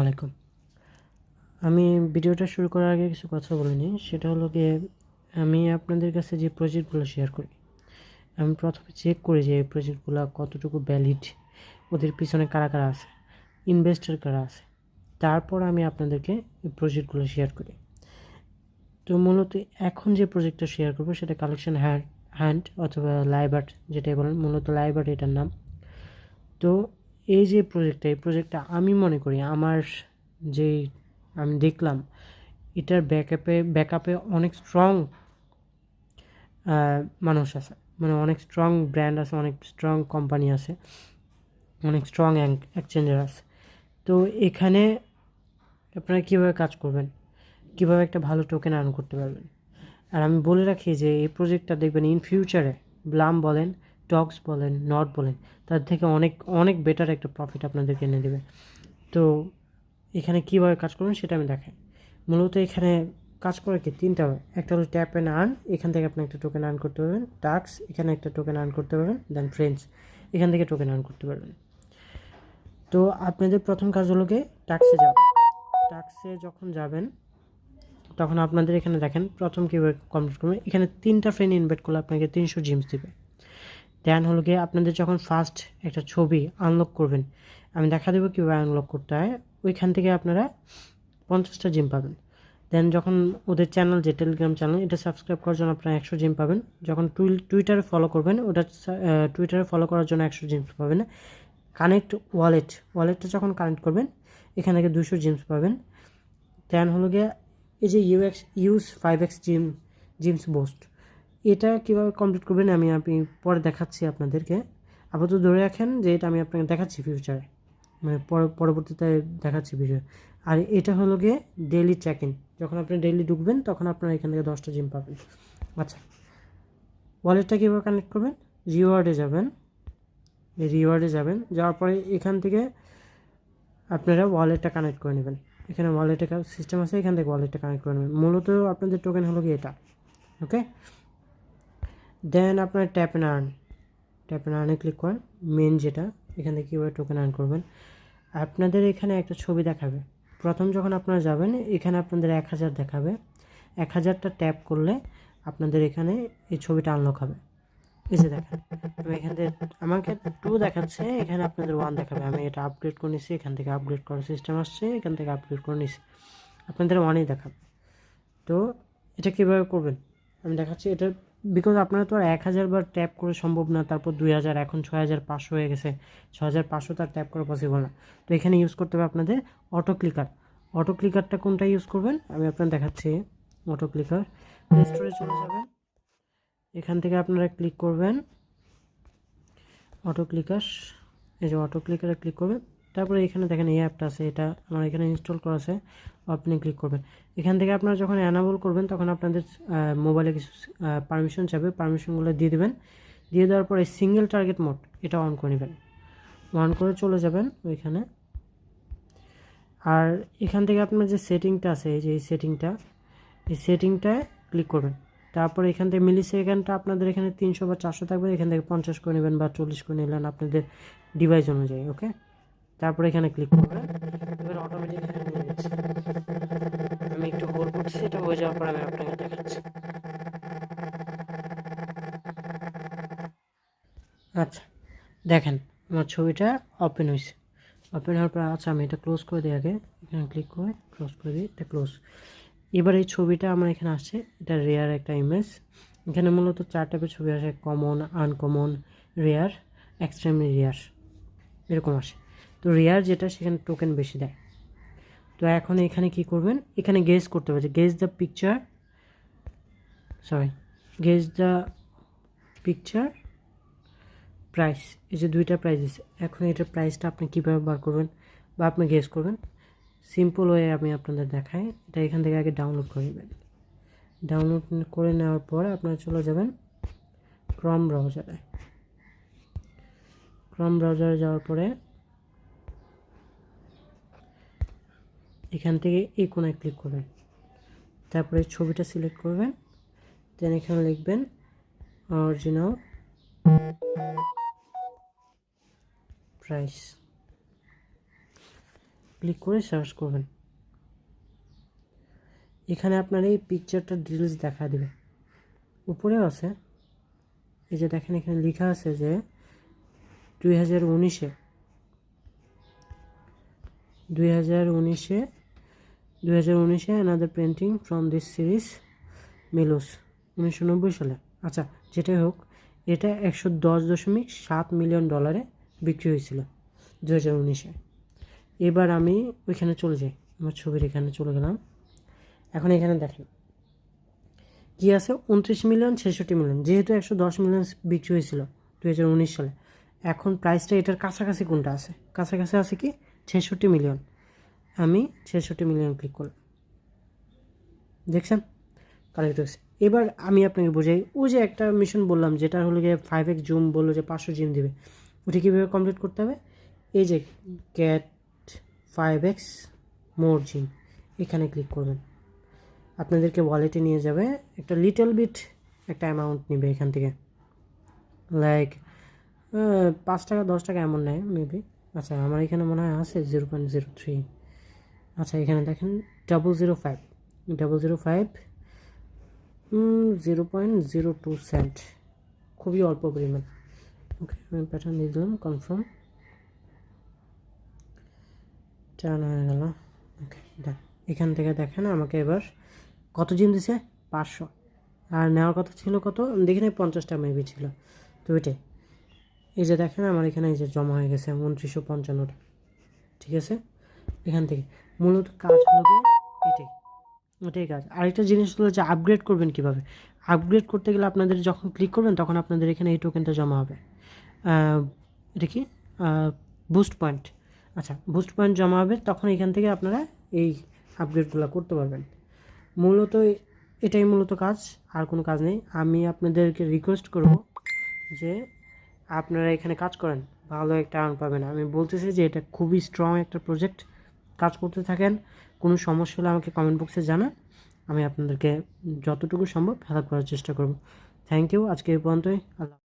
আলাইকুম। আমি ভিডিওটা শুরু করার আগে কিছু কথা বলে নিই। সেটা হলো গিয়ে আমি আপনাদের কাছে যে প্রজেক্টগুলো শেয়ার করি, আমি প্রথমে চেক করি যে এই প্রজেক্টগুলো কতটুকু ভ্যালিড, ওদের পিছনে কারা কারা আছে, ইনভেস্টর কারা আছে। তারপর আমি আপনাদেরকে এই প্রজেক্টগুলো শেয়ার করি। তো মূলত এখন যে প্রজেক্টটা শেয়ার করবো সেটা কালেকশন হ্যান্ড অথবা লাইবার্ট, যেটাই বলেন, মূলত লাইবার্ট এটার নাম। তো এই যে এই প্রজেক্টটা আমি মনে করি আমার যে আমি দেখলাম এটার ব্যাকআপে অনেক স্ট্রং মানুষ আছে, মানে অনেক স্ট্রং ব্র্যান্ড আছে, অনেক স্ট্রং কোম্পানি আছে, অনেক স্ট্রং এক্সচেঞ্জার আছে। তো এখানে আপনারা কীভাবে কাজ করবেন, কীভাবে একটা ভালো টোকেন আর্ন করতে পারবেন। আর আমি বলে রাখি যে এই প্রজেক্টটা দেখবেন ইন ফিউচারে ব্লাম বলেন, টক্স বলেন, নট বলেন, তার থেকে অনেক অনেক বেটার একটা প্রফিট আপনাদেরকে এনে দেবে। তো এখানে কীভাবে কাজ করবেন সেটা আমি দেখাই। মূলত এখানে কাজ করে কি তিনটা হয়। একটা হলো ট্যাপ অ্যান্ড আর্ন, এখান থেকে আপনি একটা টোকেন আর্ন করতে পারবেন। টাক্স, এখানে একটা টোকেন আর্ন করতে পারবেন। দেন ফ্রেন্ডস, এখান থেকে টোকেন আর্ন করতে পারবেন। তো আপনাদের প্রথম কাজ হলো গিয়ে টাক্সে যাবেন। টাক্সে যখন যাবেন তখন আপনাদের এখানে দেখেন প্রথম কীভাবে কমপ্লিট করবেন। এখানে 3টা ফ্রেন্ড ইনভাইট করলে আপনাকে 300 জিমস দেবে। দেন হলো গিয়ে আপনাদের যখন ফার্স্ট একটা ছবি আনলক করবেন, আমি দেখা দেবো কীভাবে আনলক করতে হয়। ওইখান থেকে আপনারা 50টা জিম পাবেন। দেন যখন ওদের চ্যানেল, যে টেলিগ্রাম চ্যানেল, এটা সাবস্ক্রাইব করার জন্য আপনারা 100 জিম পাবেন। যখন টুইটারে ফলো করবেন, ওটা টুইটারে ফলো করার জন্য 100 জিমস পাবেন। কানেক্ট ওয়ালেটটা যখন কানেক্ট করবেন, এখান থেকে 200 জিমস পাবেন। দেন হলো গিয়ে এই যে ইউজ 5x জিমস বুস্ট, এটা কীভাবে কমপ্লিট করবেন আমি পরে দেখাচ্ছি আপনাদেরকে। আপাতত ধরে রাখেন যে এটা আমি আপনাকে দেখাচ্ছি ফিউচারে, মানে পরবর্তীতে দেখাচ্ছি ভিডিও। আর এটা হলো গিয়ে ডেইলি চেক ইন, যখন আপনি ডেইলি ঢুকবেন তখন আপনারা এখান থেকে 10টা জিম পাবেন। আচ্ছা, ওয়ালেটটা কীভাবে কানেক্ট করবেন? রিওয়ার্ডে যাবেন, যাওয়ার পরে এখান থেকে আপনারা ওয়ালেটটা কানেক্ট করে নেবেন। এখানে ওয়ালেটের সিস্টেম আছে, এখান থেকে ওয়ালেটটা কানেক্ট করে নেবেন। মূলত আপনাদের টোকেন হলো গিয়ে এটা, ওকে। দেন আপনার ট্যাপ অ্যান্ড আর্নে ক্লিক করেন, মেন যেটা, এখান থেকে কীভাবে টোকেন আর্ন করবেন। আপনাদের এখানে একটা ছবি দেখাবে। প্রথম যখন আপনারা যাবেন এখানে আপনাদের 1000 দেখাবে। 1000টা ট্যাপ করলে আপনাদের এখানে এই ছবিটা আনলক হবে। এই যে দেখেন, আমি এখান থেকে আমাকে 2 দেখাচ্ছে, এখানে আপনাদের 1 দেখাবে। আমি এটা আপগ্রেড করে নিছি, এখান থেকে আপগ্রেড করার সিস্টেম আসছে, এখান থেকে আপগ্রেড করে নিছি, আপনাদের 1ই দেখাবে। তো এটা কীভাবে করবেন আমি দেখাচ্ছি। এটা বিকজ আপনারা তো আর 1000 বার ট্যাপ করে সম্ভব না, তারপর 2000, এখন 6500 হয়ে গেছে। 6500 তার ট্যাপ করা পসিবল না। তো এখানে ইউজ করতে হবে আপনাদের অটো ক্লিকারটা কোনটা ইউজ করবেন আমি আপনার দেখাচ্ছি। অটো ক্লিকার, প্লে স্টোরে চলে যাবেন, এখান থেকে আপনারা ক্লিক করবেন অটো ক্লিকার। এই যে অটো ক্লিকারে ক্লিক করবেন, তারপরে এখানে দেখেন এই অ্যাপটা আছে, এটা আমার এখানে ইনস্টল করা আছে, আপনি ক্লিক করবেন। এখান থেকে আপনারা যখন অ্যানাবল করবেন তখন আপনাদের মোবাইলে কিছু পারমিশন চাইবে, পারমিশনগুলো দিয়ে দেবেন। দিয়ে দেওয়ার পরে সিঙ্গেল টার্গেট মোড এটা অন করে নেবেন, অন করে চলে যাবেন ওইখানে। আর এখান থেকে আপনার যে সেটিংটা আছে, এই যে এই সেটিংটায় ক্লিক করবেন। তারপর এখান থেকে মিলি সেকেন্ডটা আপনাদের এখানে 300 বা 400 থাকবে, এখান থেকে 50 করে নেবেন বা 40 করে নিলেন আপনাদের ডিভাইস অনুযায়ী, ওকে। তারপরে এখানে ক্লিক করবেন, এবার অটোমেটিক এখানে নিয়ে যাচ্ছে। আমি একটু হোল্ড করছি, এটা হয়ে যাওয়ার পর আমি আপনাকে দেখাচ্ছি। আচ্ছা দেখেন আমার ছবিটা ওপেন হয়েছে। ওপেন হওয়ার পর আচ্ছা আমি এটা ক্লোজ করে দিই, আগে এখানে ক্লিক করে ক্লোজ করে দিই, এটা ক্লোজ। এবার এই ছবিটা আমার এখানে আসছে, এটা রেয়ার একটা ইমেজ। এখানে মূলত 4 টাইপের ছবি আসে, common, uncommon, rare, extremely rare, এরকম আসে। তো রেয়ার যেটা সেখানে টোকেন বেশি দেয়। তো এখন এখানে কি করবেন, এখানে গেস করতে হবে, গেস দ্য পিকচার প্রাইস। এই যে 2টা প্রাইস দিচ্ছে, এখন এটার প্রাইসটা আপনি কীভাবে বার করবেন বা আপনি গেস করবেন। সিম্পল ওয়ে আমি আপনাদের দেখাই। এটা এখান থেকে আগে ডাউনলোড করে নেবেন। ডাউনলোড করে নেওয়ার পরে আপনারা চলে যাবেন ক্রম ব্রাউজারে যাওয়ার পরে এখান থেকে এই কোণায় ক্লিক করবেন, তারপরে ছবিটা সিলেক্ট করবেন, দেন এখানে লিখবেন অরিজিনাল প্রাইস। ক্লিক করে সার্চ করবেন। এখানে আপনার এই পিকচারটা ডিটেলস দেখা দেবে, উপরেও আছে। এই যে দেখেন এখানে লেখা আছে যে 2019-এ 2019-এ another painting from this series Milos 1990 সালে। আচ্ছা, যেটাই হোক, এটা $110.7 মিলিয়ন বিক্রি হয়েছিল 2019-এ। এবার আমি ওইখানে চলে যাই, আমার ছবির এখানে চলে গেলাম। এখন এখানে দেখেন কী আছে, 29,000,000, 66 মিলিয়ন। যেহেতু 110 মিলিয়ন বিক্রি হয়েছিল 2019 সালে, এখন প্রাইসটা এটার কাছাকাছি কোনটা আছে? কাছাকাছি আছে কি 66 মিলিয়ন। আমি 66 মিলিয়ন ক্লিক করলাম, দেখছেন কালেক্ট হয়েছে। এবার আমি আপনাকে বোঝাই, ওই যে একটা মিশন বললাম যেটা হলো গিয়ে 5x জুম বললো যে 500 জিম দেবে, ওটা কীভাবে কমপ্লিট করতে হবে? এই যে গেট 5x মোর জিম, এখানে ক্লিক করবেন। আপনাদেরকে ওয়ালেটে নিয়ে যাবে, একটা লিটল বিট একটা অ্যামাউন্ট নেবে এখান থেকে, লাইক 5 টাকা 10 টাকা এমন নেয় মেবি। আচ্ছা, আমার এখানে মনে হয় আছে 0.03। আচ্ছা, এখানে দেখেন 0.005 0.02 সেন্ট, খুবই অল্প পরিমাণ। ওকে, আমি প্যাটার্ন দিয়ে দিলাম, কনফার্ম, টার্ন হয়ে গেল। ওকে, দেখ এখান থেকে দেখেন আমাকে এবার কত জিম দিছে, 500। আর নেওয়ার কথা ছিল কত দেখি না, 50টা মেবি ছিল। তো এটাই, এই যে দেখেন আমার এখানে এই যে জমা হয়ে গেছে 2955টা। ঠিক আছে, এখান থেকে মূলত কাজ হবে এটাই কাজ। আরেকটা জিনিস হলো যে আপগ্রেড করবেন কীভাবে। আপগ্রেড করতে গেলে আপনাদের যখন ক্লিক করবেন তখন আপনাদের এখানে এই টোকেনটা জমা হবে। এটা কি বুস্ট পয়েন্ট। আচ্ছা, বুস্ট পয়েন্ট জমা হবে, তখন এখান থেকে আপনারা এই আপগ্রেডগুলো করতে পারবেন। মূলত এটাই মূলত কাজ, আর কোনো কাজ নেই। আমি আপনাদেরকে রিকোয়েস্ট করব যে আপনারা এখানে কাজ করেন, ভালো একটা আর্ন পাবেন। আমি বলতেছি যে এটা খুবই স্ট্রং একটা প্রজেক্ট, কাজ করতে থাকেন। কোনো সমস্যা হলে আমাকে কমেন্ট বক্সে জানান, আমি আপনাদেরকে যতটুকু সম্ভব হেল্প করার চেষ্টা করব। থ্যাংক ইউ, আজকে এই পর্যন্তই। আল্লাহ।